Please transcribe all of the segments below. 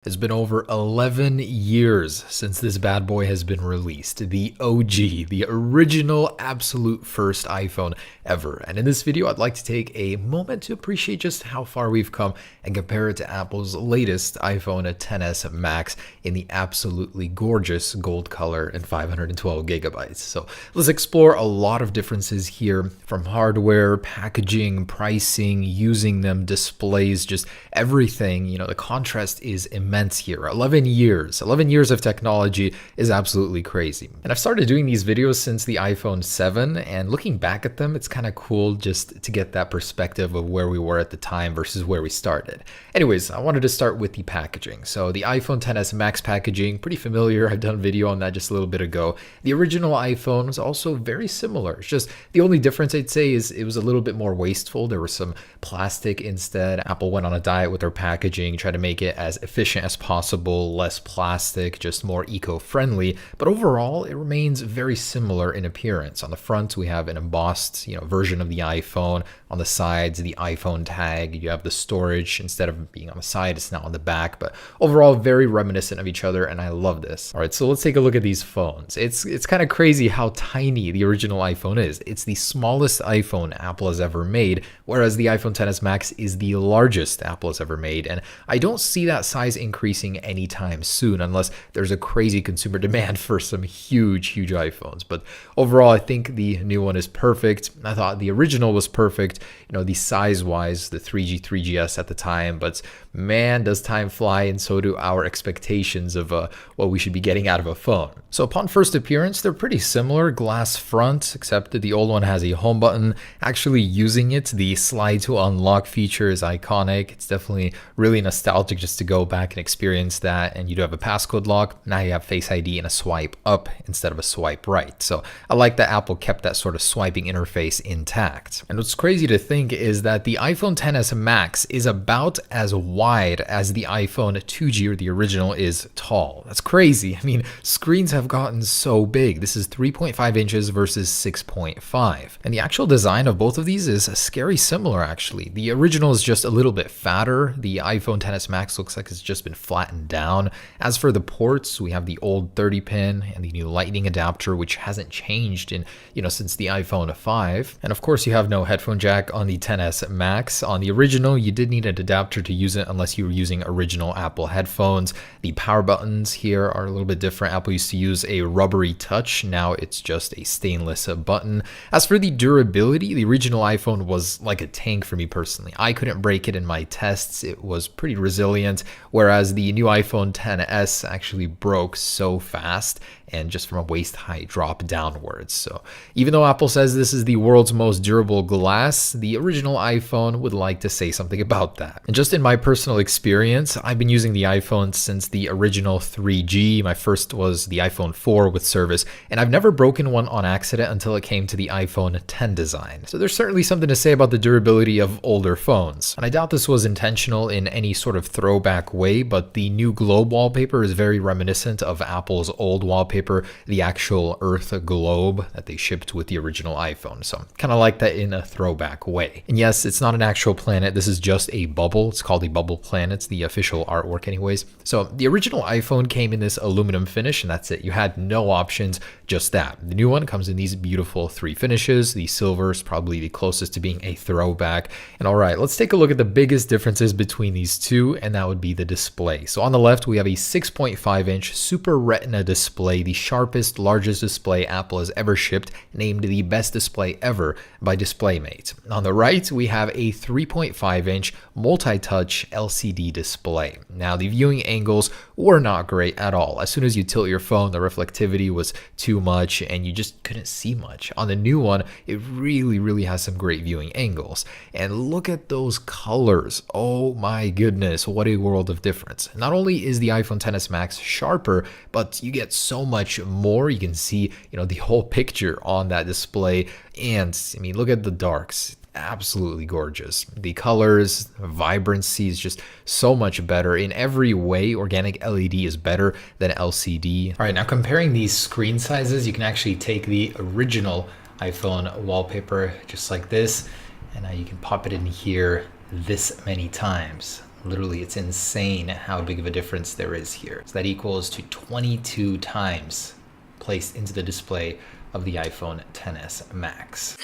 It's been over 11 years since this bad boy has been released. The OG, the original absolute first iPhone ever. And in this video, I'd like to take a moment to appreciate just how far we've come and compare it to Apple's latest iPhone XS Max in the absolutely gorgeous gold color and 512 gigabytes. So let's explore a lot of differences here from hardware, packaging, pricing, using them, displays, just everything. You know, the contrast is immense here. 11 years of technology is absolutely crazy. And I've started doing these videos since the iPhone 7, and looking back at them, it's kind of cool just to get that perspective of where we were at the time versus where we started. Anyways, I wanted to start with the packaging. So the iPhone XS Max packaging, pretty familiar. I've done a video on that just a little bit ago. The original iPhone was also very similar. It's just the only difference I'd say is it was a little bit more wasteful. There was some plastic instead. Apple went on a diet with their packaging, tried to make it as efficient as possible, less plastic, just more eco-friendly. But overall, it remains very similar in appearance. On the front, we have an embossed, version of the iPhone. On the sides, the iPhone tag. You have the storage. Instead of being on the side, it's now on the back. But overall, very reminiscent of each other, and I love this. All right, so let's take a look at these phones. It's kind of crazy how tiny the original iPhone is. It's the smallest iPhone Apple has ever made, whereas the iPhone XS Max is the largest Apple has ever made. And I don't see that size increasing anytime soon unless there's a crazy consumer demand for some huge iPhones. But overall, I think the new one is perfect. I thought the original was perfect, the size-wise, the 3G, 3GS at the time. But man, does time fly, and so do our expectations of what we should be getting out of a phone. So upon first appearance, they're pretty similar. Glass front, except that the old one has a home button. Actually using it, the slide to unlock feature is iconic. It's definitely really nostalgic just to go back and experience that. And you do have a passcode lock. Now you have Face ID and a swipe up instead of a swipe right. So I like that Apple kept that sort of swiping interface intact. And what's crazy to think is that the iPhone XS Max is about as wide as the iPhone 2G or the original is tall. That's crazy. I mean, screens have gotten so big. This is 3.5 inches versus 6.5. And the actual design of both of these is scary similar, actually. The original is just a little bit fatter. The iPhone XS Max looks like it's just been flattened down. As for the ports, we have the old 30-pin and the new Lightning adapter, which hasn't changed in, since the iPhone 5. And of course, you have no headphone jack on the XS Max. On the original, you did need an adapter to use it unless you were using original Apple headphones. The power buttons here are a little bit different. Apple used to use a rubbery touch. Now it's just a stainless button. As for the durability, the original iPhone was like a tank for me personally. I couldn't break it in my tests. It was pretty resilient, whereas the new iPhone XS actually broke so fast and just from a waist height drop downwards. So even though Apple says this is the world's most durable glass, the original iPhone would like to say something about that. And just in my personal experience, I've been using the iPhone since the original 3G. My first was the iPhone 4 with service, and I've never broken one on accident until it came to the iPhone X design. So there's certainly something to say about the durability of older phones. And I doubt this was intentional in any sort of throwback way, but the new globe wallpaper is very reminiscent of Apple's old wallpaper, the actual Earth globe that they shipped with the original iPhone. So kind of like that in a throwback way. And yes, it's not an actual planet. This is just a bubble. It's called a bubble planet. It's the official artwork anyways. So the original iPhone came in this aluminum finish, and that's it. You had no options, just that. The new one comes in these beautiful three finishes. The silver is probably the closest to being a throwback. And all right, let's take a look at the biggest differences between these two, and that would be the display. So on the left, we have a 6.5-inch Super Retina display, the sharpest, largest display Apple has ever shipped, named the best display ever by DisplayMate. On the right, we have a 3.5-inch multi-touch LCD display. Now, the viewing angles were not great at all. As soon as you tilt your phone, the reflectivity was too much, and you just couldn't see much. On the new one, it really has some great viewing angles. And look at those colors. Oh my goodness, what a world of difference. Not only is the iPhone XS Max sharper, but you get so much more. You can see, the whole picture on that display. And I mean, look at the darks. Absolutely gorgeous. The colors, vibrancy is just so much better. In every way, organic LED is better than LCD. All right, now comparing these screen sizes, you can actually take the original iPhone wallpaper just like this, and now you can pop it in here this many times. Literally, it's insane how big of a difference there is here. So that equals to 22 times placed into the display of the iPhone XS Max.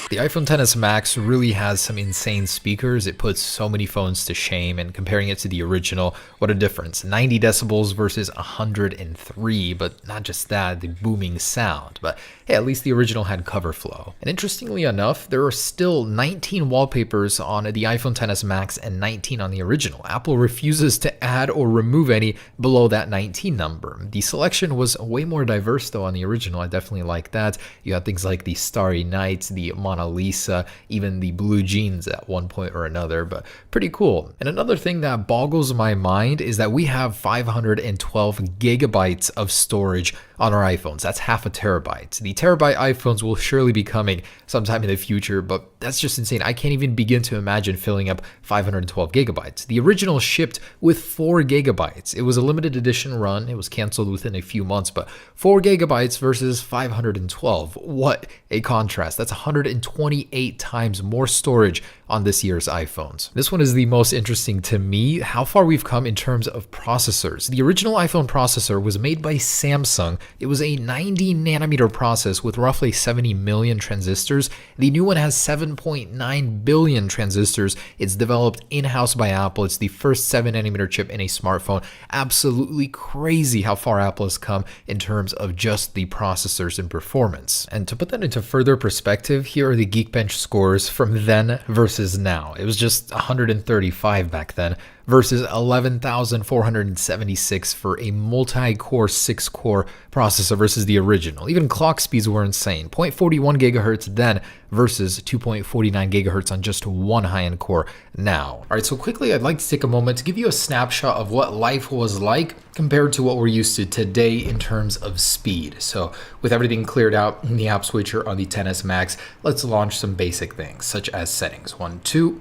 The iPhone XS Max really has some insane speakers. It puts so many phones to shame, and comparing it to the original, what a difference. 90 decibels versus 103, but not just that, the booming sound. But hey, at least the original had cover flow. And interestingly enough, there are still 19 wallpapers on the iPhone XS Max and 19 on the original. Apple refuses to add or remove any below that 19 number. The selection was way more diverse though on the original. I definitely like that. You had things like the Starry Night, the Mona Lisa, even the blue jeans at one point or another, but pretty cool. And another thing that boggles my mind is that we have 512 gigabytes of storage on our iPhones. That's half a terabyte. The terabyte iPhones will surely be coming sometime in the future, but that's just insane. I can't even begin to imagine filling up 512 gigabytes. The original shipped with 4 gigabytes. It was a limited edition run. It was canceled within a few months, but 4 gigabytes versus 512. What a contrast. That's 128 times more storage on this year's iPhones. This one is the most interesting to me, how far we've come in terms of processors. The original iPhone processor was made by Samsung. It was a 90 nanometer process with roughly 70 million transistors. The new one has 7.9 billion transistors. It's developed in-house by Apple. It's the first 7 nanometer chip in a smartphone. Absolutely crazy how far Apple has come in terms of just the processors and performance. And to put that into further perspective, here are the Geekbench scores from then versus now. It was just 135 back then versus 11,476 for a multi-core 6-core processor versus the original. Even clock speeds were insane. 0.41 gigahertz then versus 2.49 gigahertz on just one high-end core now. All right, so quickly, I'd like to take a moment to give you a snapshot of what life was like compared to what we're used to today in terms of speed. So with everything cleared out in the app switcher on the XS Max, let's launch some basic things such as settings. 1, 2,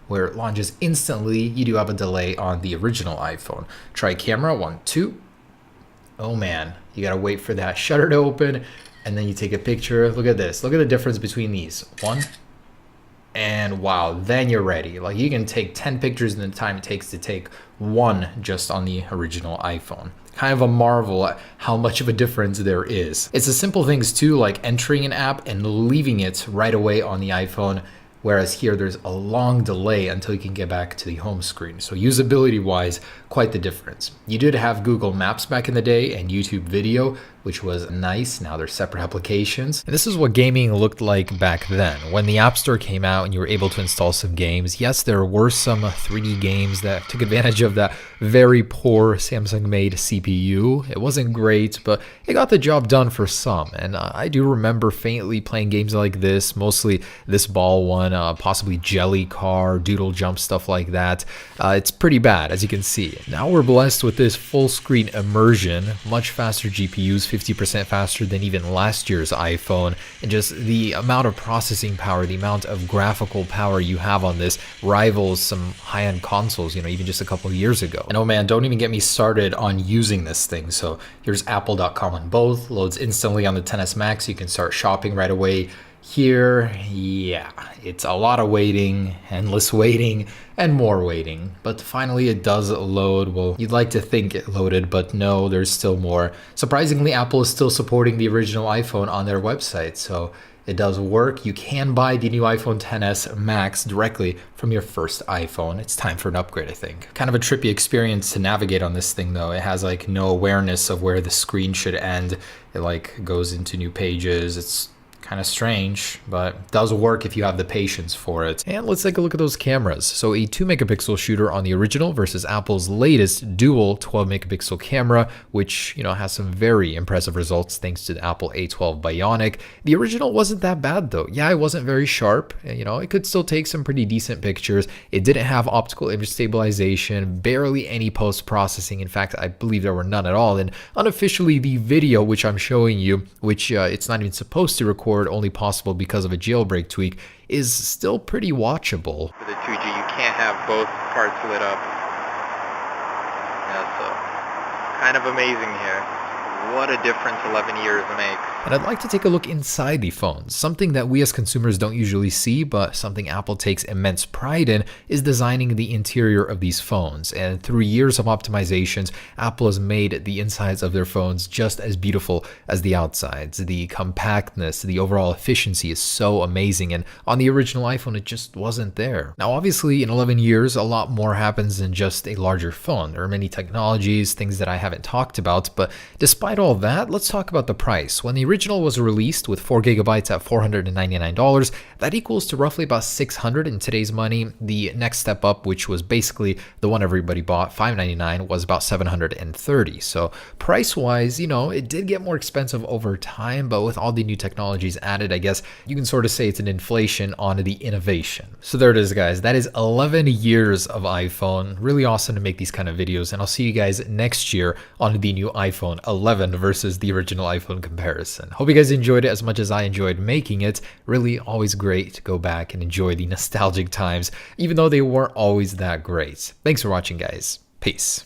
where it launches instantly. You do have a delay on the original iPhone. Try camera, 1, 2. Oh man, you gotta wait for that shutter to open, and then you take a picture. Look at this. Look at the difference between these. 1, and wow, then you're ready. Like, you can take 10 pictures in the time it takes to take one just on the original iPhone. Kind of a marvel at how much of a difference there is. It's the simple things too, like entering an app and leaving it right away on the iPhone. Whereas here, there's a long delay until you can get back to the home screen. So usability-wise, quite the difference. You did have Google Maps back in the day and YouTube Video, which was nice. Now they're separate applications. And this is what gaming looked like back then. When the App Store came out and you were able to install some games, yes, there were some 3D games that took advantage of that very poor Samsung-made CPU. It wasn't great, but it got the job done for some. And I do remember faintly playing games like this, mostly this ball one, possibly Jelly Car, Doodle Jump, stuff like that. It's pretty bad, as you can see. Now we're blessed with this full screen immersion, much faster GPUs, 50% faster than even last year's iPhone, and just the amount of processing power, the amount of graphical power you have on this rivals some high-end consoles, even just a couple of years ago. And oh man, don't even get me started on using this thing. So here's apple.com on both, loads instantly on the XS Max. You can start shopping right away. Here, yeah, it's a lot of waiting, endless waiting, and more waiting. But finally it does load. Well, you'd like to think it loaded, but no, there's still more. Surprisingly, Apple is still supporting the original iPhone on their website, so it does work. You can buy the new iPhone XS Max directly from your first iPhone. It's time for an upgrade, I think. Kind of a trippy experience to navigate on this thing though. It has like no awareness of where the screen should end. It like goes into new pages. It's kind of strange, but does work if you have the patience for it. And let's take a look at those cameras. So a 2 megapixel shooter on the original versus Apple's latest dual 12 megapixel camera, which, has some very impressive results thanks to the Apple A12 Bionic. The original wasn't that bad though. Yeah, it wasn't very sharp. It could still take some pretty decent pictures. It didn't have optical image stabilization, barely any post-processing. In fact, I believe there were none at all. And unofficially, the video, which I'm showing you, which it's not even supposed to record, only possible because of a jailbreak tweak, is still pretty watchable. For the 2G, you can't have both parts lit up. Yeah, so kind of amazing here. what a difference 11 years make. And I'd like to take a look inside the phones. Something that we as consumers don't usually see, but something Apple takes immense pride in, is designing the interior of these phones. And through years of optimizations, Apple has made the insides of their phones just as beautiful as the outsides. The compactness, the overall efficiency is so amazing, and on the original iPhone, it just wasn't there. Now, obviously, in 11 years, a lot more happens than just a larger phone. There are many technologies, things that I haven't talked about, but despite all that, let's talk about the price. When the original was released with 4 gigabytes at $499, that equals to roughly about $600 in today's money. The next step up, which was basically the one everybody bought, $599, was about $730. So price-wise, it did get more expensive over time, but with all the new technologies added, I guess you can sort of say it's an inflation on the innovation. So there it is, guys. That is 11 years of iPhone. Really awesome to make these kind of videos, and I'll see you guys next year on the new iPhone 11 versus the original iPhone comparison. Hope you guys enjoyed it as much as I enjoyed making it. Really always great to go back and enjoy the nostalgic times, even though they weren't always that great. Thanks for watching, guys. Peace.